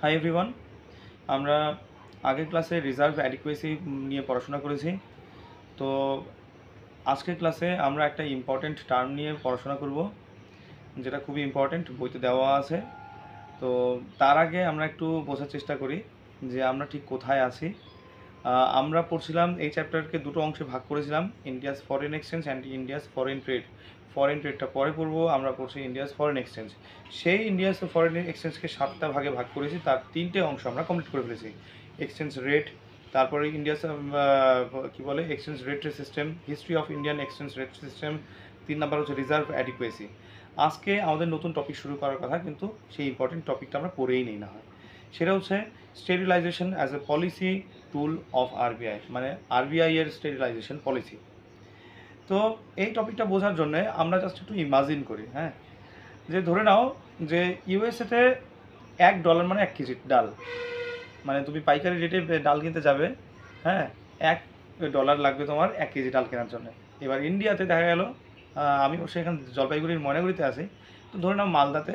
Hi everyone. আমরা আগের ক্লাসে রিজার্ভ অ্যাডিকুয়েসি নিয়ে পড়াশোনা করেছি। তো আজকের ক্লাসে আমরা একটা ইম্পর্ট্যান্ট টার্ম নিয়ে পড়াশোনা করব, যেটা খুবই ইম্পর্ট্যান্ট, বইতে দেওয়া আছে। তো তার আগে আমরা একটু বোঝার চেষ্টা করি যে আমরা ঠিক কোথায় আছি। আমরা পড়ছিলাম এই চ্যাপ্টারকে দুটো অংশে ভাগ করেছিলাম, India's foreign exchange and India's foreign trade. Foreign ট্রেডটা পরে পড়বো, আমরা পড়ছি ইন্ডিয়াস ফরেন এক্সচেঞ্জ। সেই ইন্ডিয়াস ফরেন এক্সচেঞ্জকে 7টা ভাগে ভাগ করেছি, তার 3টে অংশ আমরা কমপ্লিট করে ফেলেছি। এক্সচেঞ্জ রেট, তারপরে ইন্ডিয়াস কী বলে exchange rate system, history of Indian exchange rate system, 3 number হচ্ছে রিজার্ভ অ্যাডিকুয়েসি। আজকে আমাদের নতুন টপিক শুরু করার কথা, কিন্তু সেই ইম্পর্টেন্ট টপিকটা আমরা পড়েই নেই না হয়। সেটা হচ্ছে sterilisation as a policy tool of RBI, মানে আরবিআই এর স্টেরিলাইজেশন পলিসি। তো এই টপিকটা বোঝার জন্য আমরা জাস্ট একটু ইমাজিন করি, হ্যাঁ, যে ধরে নাও যে ইউএসএতে $1 মানে 1 কেজি ডাল, মানে তুমি পাইকারি রেটে ডাল কিনতে যাবে, হ্যাঁ, $1 লাগবে তোমার 1 কেজি ডাল কেনার জন্য। এবার ইন্ডিয়াতে দেখা গেল, আমি সেখানে জলপাইগুড়ির ময়নাগুড়িতে আছি, তো ধরে নাও মালদাতে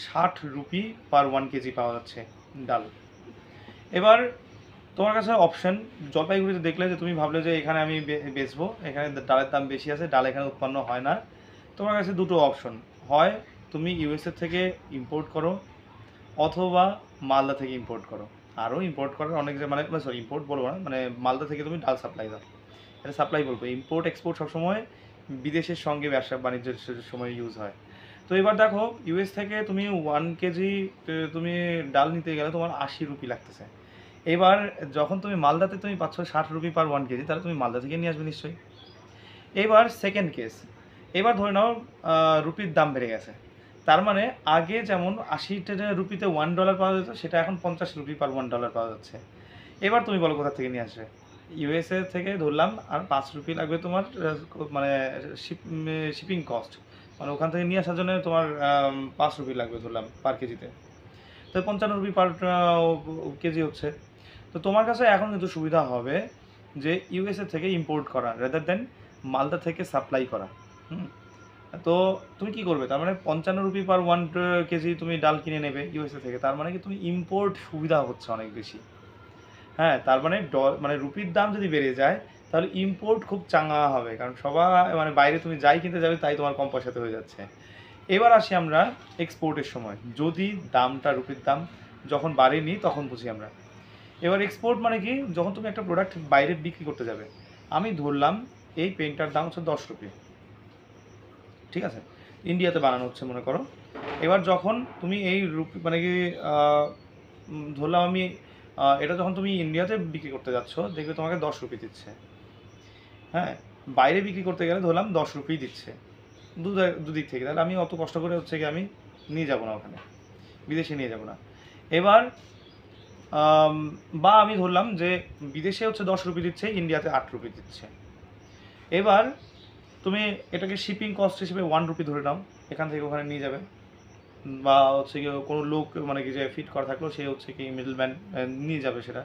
60 রুপি পার 1 কেজি পাওয়া যাচ্ছে ডাল। এবার তোমার কাছে অপশন, জলপাইগুড়িতে দেখলে যে তুমি ভাবলে যে এখানে আমি বেচবো, এখানে ডালের দাম বেশি আছে, ডাল এখানে উৎপন্ন হয় না। তোমার কাছে দুটো অপশন, হয় তুমি ইউএসএ থেকে ইম্পোর্ট করো, অথবা মালদা থেকে ইম্পোর্ট করো। আরও ইম্পোর্ট করার অনেক, মানে সরি ইম্পোর্ট বলবো না, মানে মালদা থেকে তুমি ডাল সাপ্লাই দাও, এটা সাপ্লাই বলবো। ইম্পোর্ট এক্সপোর্ট সবসময় বিদেশের সঙ্গে ব্যবসা বাণিজ্যের সময় ইউজ হয়। তো এবার দেখো, ইউএস থেকে তুমি 1 কেজি তুমি ডাল নিতে গেলে তোমার 80 রুপি লাগতেছে। এবার যখন তুমি মালদাতে তুমি পাচ্ছ 60 রুপি পার 1 কেজি, তাহলে তুমি মালদা থেকে নিয়ে আসবে নিশ্চয়ই। এবার সেকেন্ড কেস, এবার ধরে নাও রুপির দাম বেড়ে গেছে, তার মানে আগে যেমন 80 রুপিতে $1 পাওয়া যেত, সেটা এখন 50 রুপি পার $1 পাওয়া যাচ্ছে। এবার তুমি বলো কোথা থেকে নিয়ে আসবে। ইউএসএ থেকে ধরলাম আর 5 রুপি লাগবে তোমার, মানে শিপিং কস্ট, মানে ওখান থেকে নিয়ে আসার জন্য তোমার 5 রুপি লাগবে ধরলাম পার কেজিতে, তো 55 রুপি পার কেজি হচ্ছে। তো তোমার কাছে এখন কিন্তু সুবিধা হবে যে ইউএসএ থেকে ইম্পোর্ট করা রেদার দেন মালদা থেকে সাপ্লাই করা। তো তুমি কি করবে, তার মানে 55 রুপি পার 1 কেজি তুমি ডাল কিনে নেবে ইউএসএ থেকে, তার মানে কি তুমি ইম্পোর্ট সুবিধা হচ্ছে অনেক বেশি। হ্যাঁ, তার মানে মানে রুপির দাম যদি বেড়ে যায়, তাহলে ইম্পোর্ট খুব চাঙ্গা হবে, কারণ সবাই মানে বাইরে তুমি যাই কিনতে যাবে তাই তোমার কম পয়সাতে হয়ে যাচ্ছে। এবার আসি আমরা এক্সপোর্টের সময়, যদি দামটা রুপির দাম যখন বাড়েনি তখন বুঝি আমরা। এবার এক্সপোর্ট মানে কি, যখন তুমি একটা প্রোডাক্ট বাইরে বিক্রি করতে যাবে, আমি ধরলাম এই পেনটার দাম হচ্ছে 10 রুপি, ঠিক আছে, ইন্ডিয়াতে বানানো হচ্ছে মনে করো। এবার যখন তুমি এই রুপি মানে কি ধরলাম আমি, এটা যখন তুমি ইন্ডিয়াতে বিক্রি করতে যাচ্ছ, দেখবে তোমাকে 10 রুপি দিচ্ছে। হ্যাঁ, বাইরে বিক্রি করতে গেলে ধরলাম 10 রুপি দিচ্ছে, দুদিক থেকে, তাহলে আমি অত কষ্ট করে হচ্ছে কি আমি নিয়ে যাব না ওখানে, বিদেশে নিয়ে যাব না। এবার বা আমি ধরলাম যে বিদেশে হচ্ছে 10 রুপি দিচ্ছে, ইন্ডিয়াতে 8 রুপি দিচ্ছে। এবার তুমি এটাকে শিপিং কস্ট হিসেবে 1 রুপি ধরে নাও, এখান থেকে ওখানে নিয়ে যাবে, বা হচ্ছে কি কোনো লোক মানে কি যে ফিট করা থাকলো, সে হচ্ছে কি মিডলম্যান নিয়ে যাবে সেটা।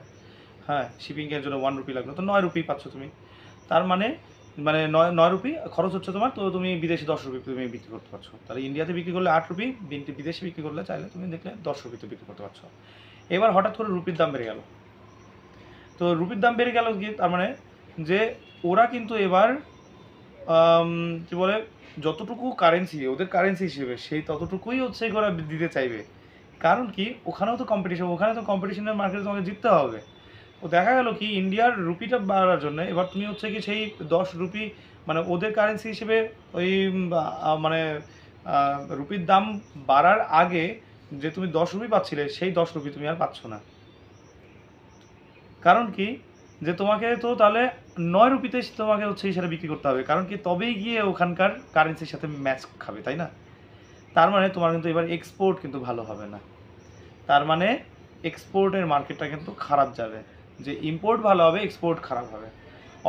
হ্যাঁ, শিপিংয়ের জন্য 1 রুপি লাগলো, তো 9 রুপি পাচ্ছ তুমি। তার মানে মানে 9 রুপি খরচ হচ্ছে তোমার, তো তুমি বিদেশে 10 রুপি তুমি বিক্রি করতে পারছো। তাহলে ইন্ডিয়াতে বিক্রি করলে 8 রুপি, বিদেশে বিক্রি করলে চাইলে তুমি দেখলে 10 রুপিতে বিক্রি করতে পারছো। এবার হঠাৎ করে রুপির দাম বেড়ে গেল, তো রুপির দাম বেড়ে গেল কি, তার মানে যে ওরা কিন্তু এবার কী বলে, যতটুকু কারেন্সি ওদের কারেন্সি হিসেবে সেই ততটুকুই হচ্ছে ওরা দিতে চাইবে। কারণ কি, ওখানেও তো কম্পিটিশন, ওখানে তো কম্পিটিশনের মার্কেটে তোমাকে জিততে হবে। ও দেখা গেল কি, ইন্ডিয়ার রুপিটা বাড়ার জন্য এবার তুমি হচ্ছে কি সেই 10 রুপি, মানে ওদের কারেন্সি হিসেবে ওই মানে রুপির দাম বাড়ার আগে যে তুমি 10 রুপি পাচ্ছিলে, সেই 10 রুপি তুমি আর পাচ্ছ না। কারণ কি, যে তোমাকে তো তাহলে 9 রুপিতে তোমাকে হচ্ছে সেটা বিক্রি করতে হবে, কারণ কি তবেই গিয়ে ওখানকার কারেন্সির সাথে ম্যাচ খাবে, তাই না? তার মানে তোমার কিন্তু এবার এক্সপোর্ট কিন্তু ভালো হবে না, তার মানে এক্সপোর্টের মার্কেটটা কিন্তু খারাপ যাবে, যে ইম্পোর্ট ভালো হবে এক্সপোর্ট খারাপ হবে।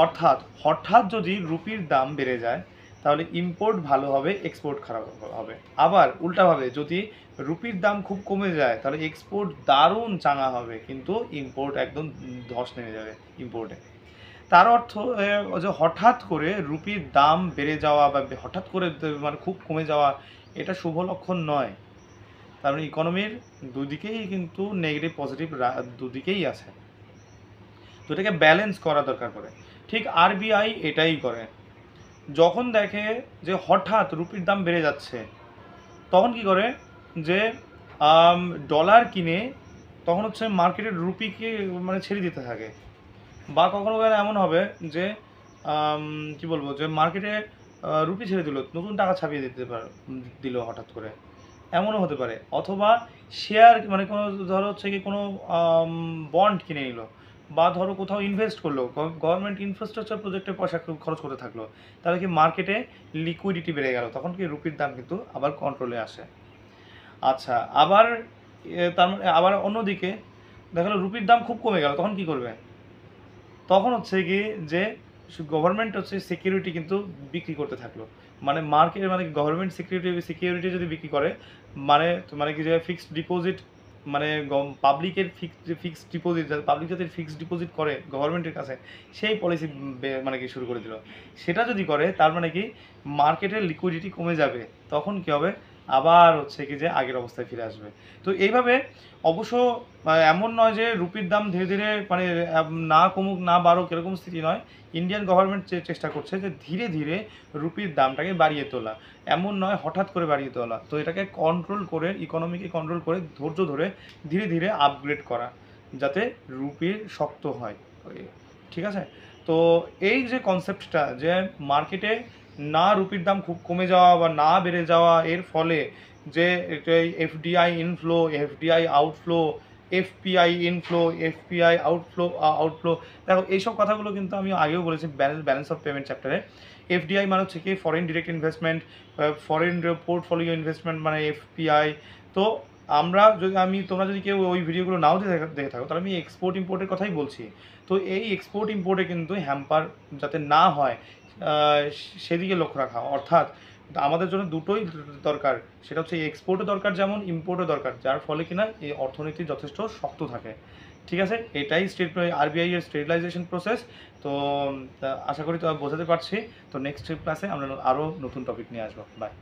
অর্থাৎ হঠাৎ যদি রুপির দাম বেড়ে যায়, তাহলে ইম্পোর্ট ভালো হবে এক্সপোর্ট খারাপ হবে। আবার উল্টাভাবে যদি রুপির দাম খুব কমে যায়, তাহলে এক্সপোর্ট দারুণ চাঙা হবে, কিন্তু ইম্পোর্ট একদম ধস নেমে যাবে ইম্পোর্টে। তার অর্থ যে হঠাৎ করে রুপির দাম বেড়ে যাওয়া বা হঠাৎ করে মানে খুব কমে যাওয়া, এটা শুভ লক্ষণ নয়। তার মানে ইকোনমির দুদিকেই কিন্তু নেগেটিভ পজিটিভ দুদিকেই আছে। তো এটাকে ব্যালেন্স করা দরকার পড়ে। ঠিক আরবিআই এটাই করে। যখন দেখে যে হঠাৎ রুপির দাম বেড়ে যাচ্ছে, তখন কি করে যে ডলার কিনে তখন হচ্ছে মার্কেটের রুপিকে মানে ছেড়ে দিতে থাকে। বা কখনো কখনো এমন হবে যে কি বলবো, যে মার্কেটে রুপি ছেড়ে দিল, নতুন টাকা ছাপিয়ে দিতে দিল হঠাৎ করে, এমনও হতে পারে। অথবা শেয়ার মানে কোনো ধরো হচ্ছে কি কোনো বন্ড কিনে নিল, বা ধরো কোথাও ইনভেস্ট করলো, গভর্নমেন্ট ইনফ্রাস্ট্রাকচার প্রজেক্টে পয়সা খরচ করতে থাকলো, তাহলে কি মার্কেটে লিকুইডিটি বেড়ে গেল, তখন কি রুপির দাম কিন্তু আবার কন্ট্রোলে আসে। আচ্ছা, আবার তার মানে আবার অন্যদিকে দেখা গেলো রুপির দাম খুব কমে গেল, তখন কি করবে? তখন হচ্ছে কি যে গভর্নমেন্ট হচ্ছে সিকিউরিটি কিন্তু বিক্রি করতে থাকলো, মানে মার্কেট মানে গভর্নমেন্ট সিকিউরিটি যদি বিক্রি করে, মানে মানে কি যে ফিক্সড ডিপোজিট, মানে পাবলিকের ফিক্সড ডিপোজিট, পাবলিক যাতে ফিক্সড ডিপোজিট করে গভর্নমেন্টের কাছে, সেই পলিসি মানে কি শুরু করে দিল। সেটা যদি করে তার মানে কি মার্কেটের লিকুইডিটি কমে যাবে, তখন কি হবে? আবার হচ্ছে কি যে আগের অবস্থায় ফিরে আসবে। তো এইভাবে অবশ্য এমন নয় যে রুপির দাম ধীরে ধীরে মানে না কমুক না বাড়ুক এরকম স্থিতি নয়। ইন্ডিয়ান গভর্নমেন্ট চেষ্টা করছে যে ধীরে ধীরে রুপির দামটাকে বাড়িয়ে তোলা, এমন নয় হঠাৎ করে বাড়িয়ে তোলা। তো এটাকে কন্ট্রোল করে, ইকোনমিকে কন্ট্রোল করে ধৈর্য ধরে ধীরে ধীরে আপগ্রেড করা, যাতে রুপির শক্ত হয়। ঠিক আছে? তো এই যে কনসেপ্টটা যে মার্কেটে না রুপির দাম খুব কমে যাওয়া বা না বেড়ে যাওয়া, এর ফলে যে FDI inflow, FDI outflow, FPI inflow, FPI outflow, দেখো এইসব কথাগুলো কিন্তু আমি আগেও বলেছি ব্যালেন্স অফ পেমেন্ট চ্যাপ্টারে। এফডিআই মানে হচ্ছে কি foreign direct investment, foreign portfolio investment মানে এফপিআই। তো তোমরা যদি কেউ ওই ভিডিওগুলো নাও দেখে থাকো, তাহলে আমি এক্সপোর্ট ইম্পোর্টের কথাই বলছি। তো এই এক্সপোর্ট ইম্পোর্টে কিন্তু হ্যাম্পার যাতে না হয় সেদিকে লক্ষ্য রাখা, অর্থাৎ আমাদের জন্য দুটোই দরকার। সেটা হচ্ছে এক্সপোর্টও দরকার যেমন ইম্পোর্টও দরকার, যার ফলে কিনা এই অর্থনীতি যথেষ্ট শক্ত থাকে। ঠিক আছে? এটাই আরবিআই এর স্টেবিলাইজেশন প্রসেস। তো আশা করি তো বোঝাতে পারছি। তো নেক্সট ক্লাসে আমরা আরও নতুন টপিক নিয়ে আসবো। বাই।